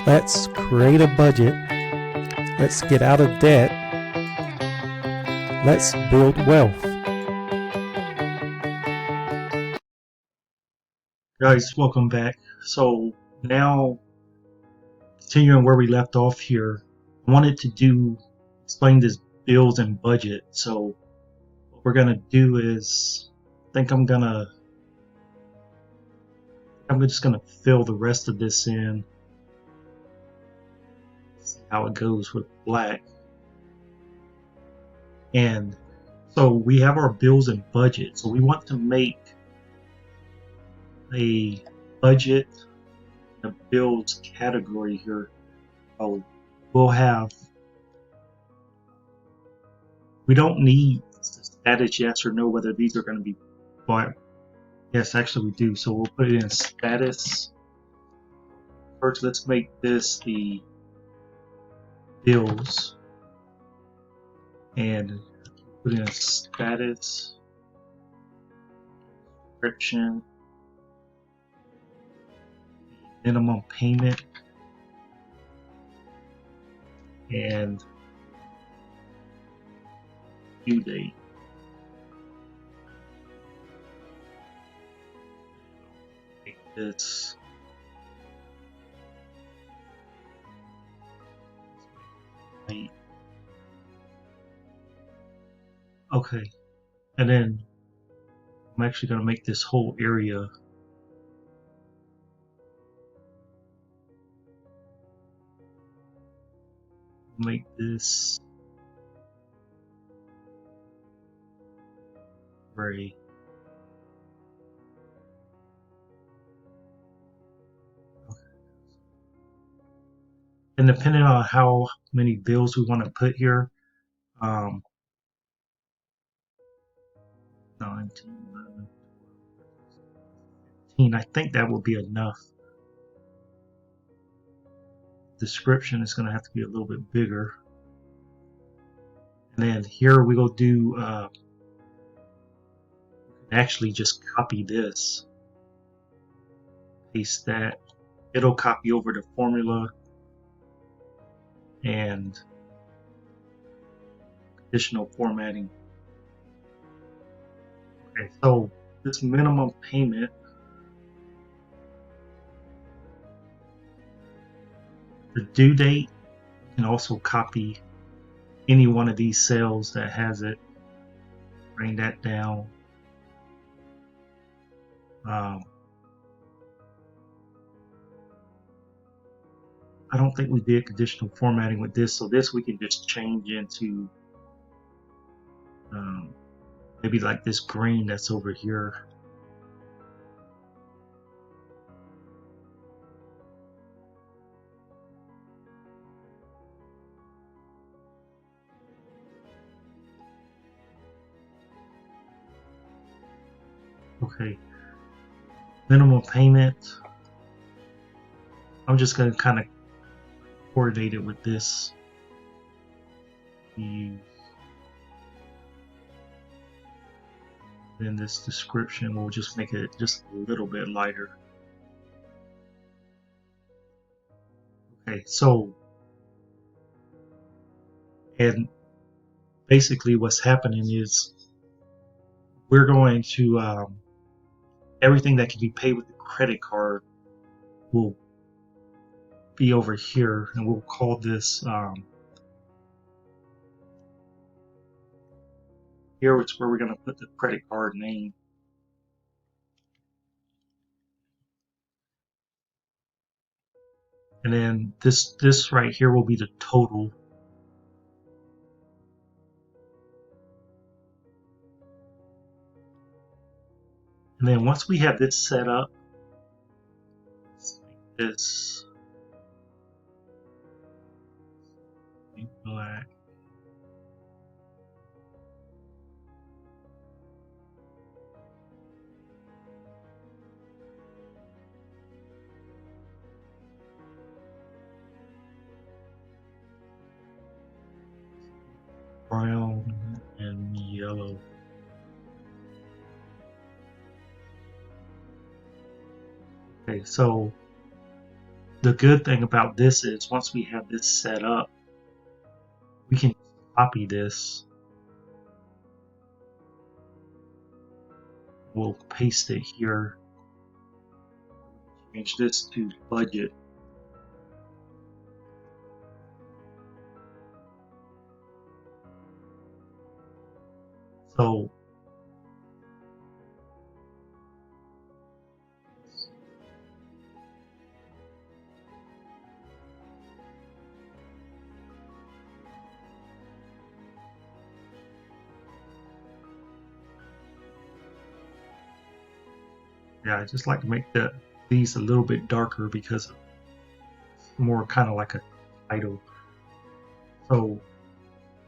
Let's create a budget. Let's get out of debt. Let's build wealth. Guys, welcome back. So now, continuing where we left off here, I wanted to explain this bills and budget. So what we're gonna do is, I think I'm just gonna fill the rest of this in, see how it goes with black. And so we have our bills and budget. So we want to make a budget, a bills category here. So we'll have, we don't need the status yes or no whether these are going to be bought. Yes, actually we do. So we'll put it in status. First, let's make this the bills and put in status, description, minimum payment, and due date. Make this date. Okay, and then I'm actually going to make this whole area make this gray. And depending on how many bills we want to put here, 19, 11, 15, I think that will be enough. Description is going to have to be a little bit bigger. And then here we go do, actually just copy this, paste that. It'll copy over the formula and additional formatting. Okay, so this minimum payment, the due date, you can also copy any one of these cells that has it, bring that down. I don't think we did additional formatting with this, so this we can just change into maybe like this green that's over here. Okay, minimum payment. I'm just going to kind of coordinate it with this. Then this description will just make it just a little bit lighter. Okay, so, and basically what's happening is we're going to, everything that can be paid with a credit card will be over here, and we'll call this, here it's where we're going to put the credit card name. And then this right here will be the total. And then once we have this set up, let's make this black. Brown and yellow. Okay, so the good thing about this is once we have this set up, we can copy this. We'll paste it here. Change this to budget. So yeah, I just like to make these a little bit darker because it's more kind of like a title. So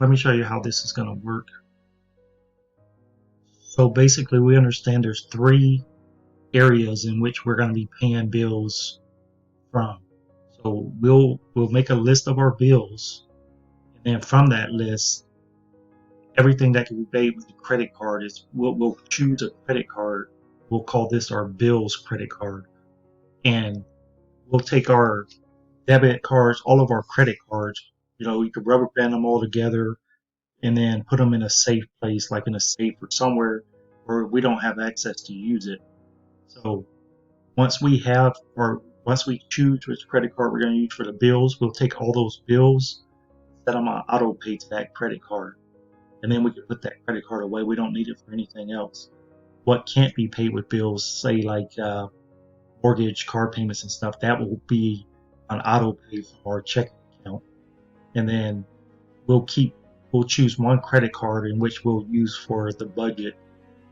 let me show you how this is going to work. So basically we understand there's 3 areas in which we're going to be paying bills from. So we'll make a list of our bills, and then from that list, everything that can be paid with a credit card is we'll choose a credit card. We'll call this our bills credit card, and we'll take our debit cards, all of our credit cards. You could rubber band them all together and then put them in a safe place, like in a safe or somewhere where we don't have access to use it. So once we choose which credit card we're going to use for the bills, we'll take all those bills, set them on auto pay to that credit card, and then we can put that credit card away. We don't need it for anything else. What can't be paid with bills, say like mortgage, car payments and stuff, that will be on auto pay from our checking account. And then we'll choose one credit card in which we'll use for the budget.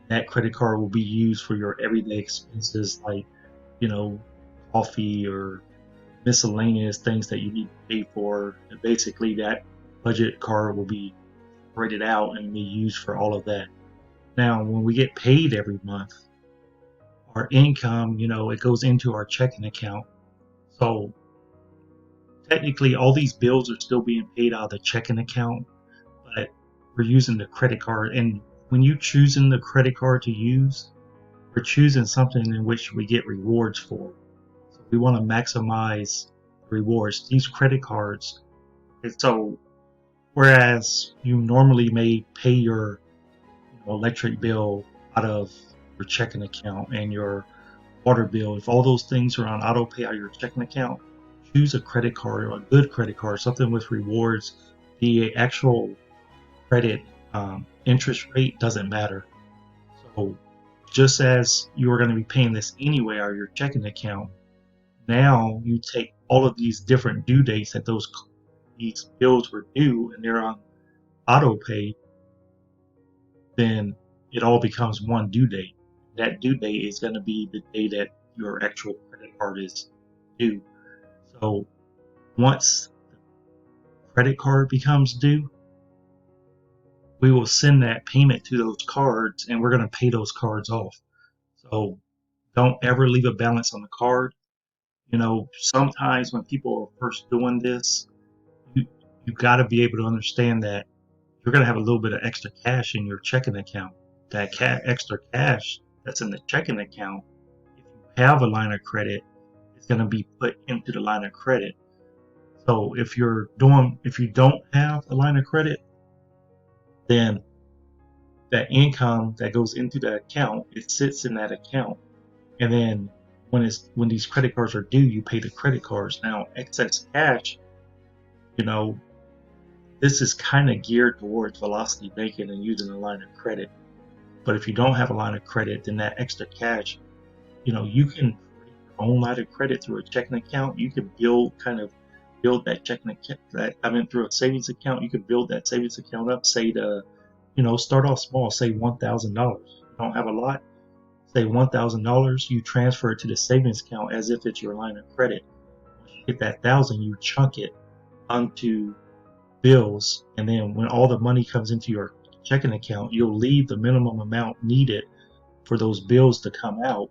That credit card will be used for your everyday expenses like, coffee or miscellaneous things that you need to pay for. And basically that budget card will be separated out and be used for all of that. Now, when we get paid every month, our income, it goes into our checking account. So technically all these bills are still being paid out of the checking account, but we're using the credit card. And when you choosing the credit card to use, we're choosing something in which we get rewards for. So we want to maximize rewards. These credit cards, so whereas you normally may pay your electric bill out of your checking account and your water bill, if all those things are on auto pay out of your checking account, choose a credit card or a good credit card, something with rewards. The actual credit interest rate doesn't matter. So just as you are going to be paying this anyway out of your checking account, now you take all of these different due dates that these bills were due and they're on auto pay, then it all becomes one due date. That due date is going to be the day that your actual credit card is due. So once the credit card becomes due, we will send that payment to those cards and we're going to pay those cards off. So don't ever leave a balance on the card. Sometimes when people are first doing this, you got to be able to understand that you're going to have a little bit of extra cash in your checking account. That extra cash that's in the checking account, if you have a line of credit, it's going to be put into the line of credit. So if you don't have a line of credit, then that income that goes into that account, it sits in that account. And then when these credit cards are due, you pay the credit cards. Now, excess cash, this is kind of geared towards velocity banking and using a line of credit. But if you don't have a line of credit, then that extra cash, you can create your own line of credit through a checking account. You can build that checking account through a savings account. You can build that savings account up, say to, start off small, say $1,000. You don't have a lot, say $1,000, you transfer it to the savings account as if it's your line of credit. Once you get that 1,000, you chunk it onto bills, and then when all the money comes into your checking account, you'll leave the minimum amount needed for those bills to come out,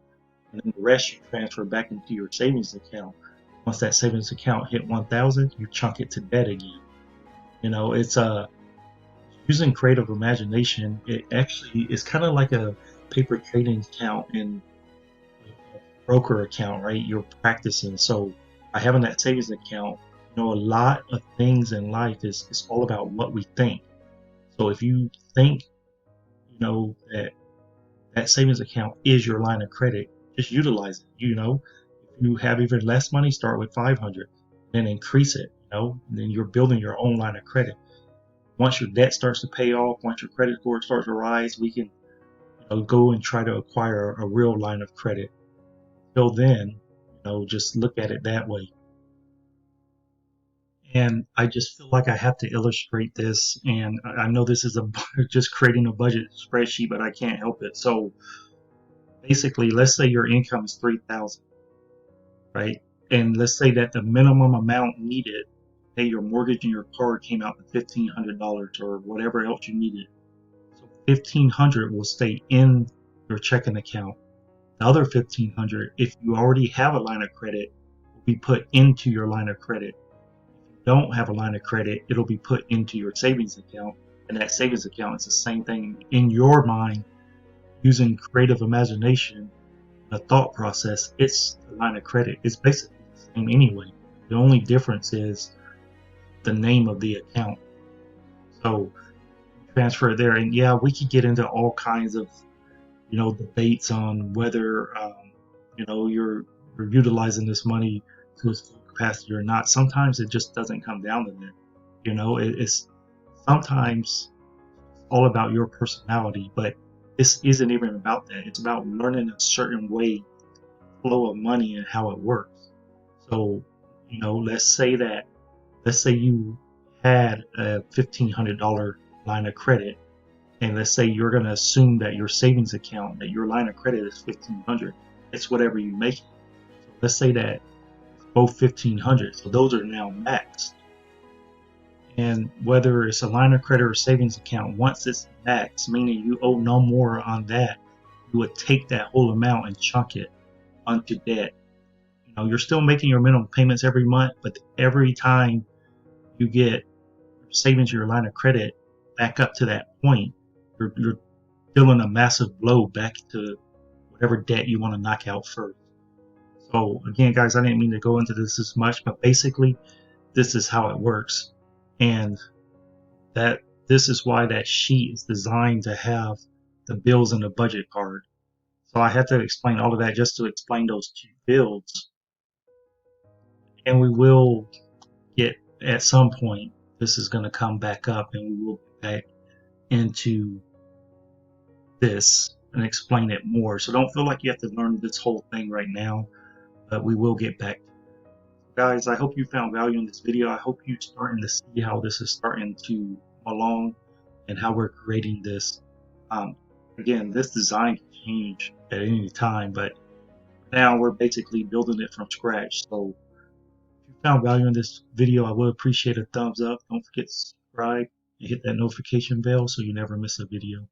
and then the rest you transfer back into your savings account. Once that savings account hit 1,000, you chunk it to debt again. It's using creative imagination. It actually is kind of like a paper trading account and a broker account, right? You're practicing. So by having that savings account, a lot of things in life is all about what we think. So if you think, that that savings account is your line of credit, just utilize it. If you have even less money, start with 500, then increase it. And then you're building your own line of credit. Once your debt starts to pay off, once your credit score starts to rise, we can, go and try to acquire a real line of credit. Till then, just look at it that way. And I just feel like I have to illustrate this, and I know this is just creating a budget spreadsheet, but I can't help it. So basically, let's say your income is 3,000, right? And let's say that the minimum amount needed to pay your mortgage and your car came out to $1,500 or whatever else you needed. So 1,500 will stay in your checking account. The other 1,500, if you already have a line of credit, will be put into your line of credit. If you don't have a line of credit, it'll be put into your savings account. And that savings account is the same thing in your mind using creative imagination, the thought process. It's the line of credit. It's basically the same anyway. The only difference is the name of the account. So transfer it there. And yeah, we could get into all kinds of, debates on whether, you're utilizing this money to its full capacity or not. Sometimes it just doesn't come down to that. It's sometimes all about your personality, but this isn't even about that. It's about learning a certain way, flow of money and how it works. So, let's say you had a $1,500 line of credit, and let's say you're going to assume that your savings account, that your line of credit is 1,500. It's whatever you make it. So let's say that it's both 1,500. So those are now maxed. And whether it's a line of credit or savings account, once it's maxed, meaning you owe no more on that, you would take that whole amount and chunk it onto debt. You're still making your minimum payments every month, but every time you get savings your line of credit back up to that point, you're dealing a massive blow back to whatever debt you want to knock out first. So again, guys, I didn't mean to go into this as much, but basically this is how it works. And that this is why that sheet is designed to have the bills and the budget card. So I had to explain all of that just to explain those two fields. And we will get, at some point, this is going to come back up and we will get back into this and explain it more. So don't feel like you have to learn this whole thing right now, but we will get back to it. Guys, I hope you found value in this video. I hope you're starting to see how this is starting to come along and how we're creating this. Again, this design can change at any time, but now we're basically building it from scratch. So if you found value in this video, I would appreciate a thumbs up. Don't forget to subscribe and hit that notification bell so you never miss a video.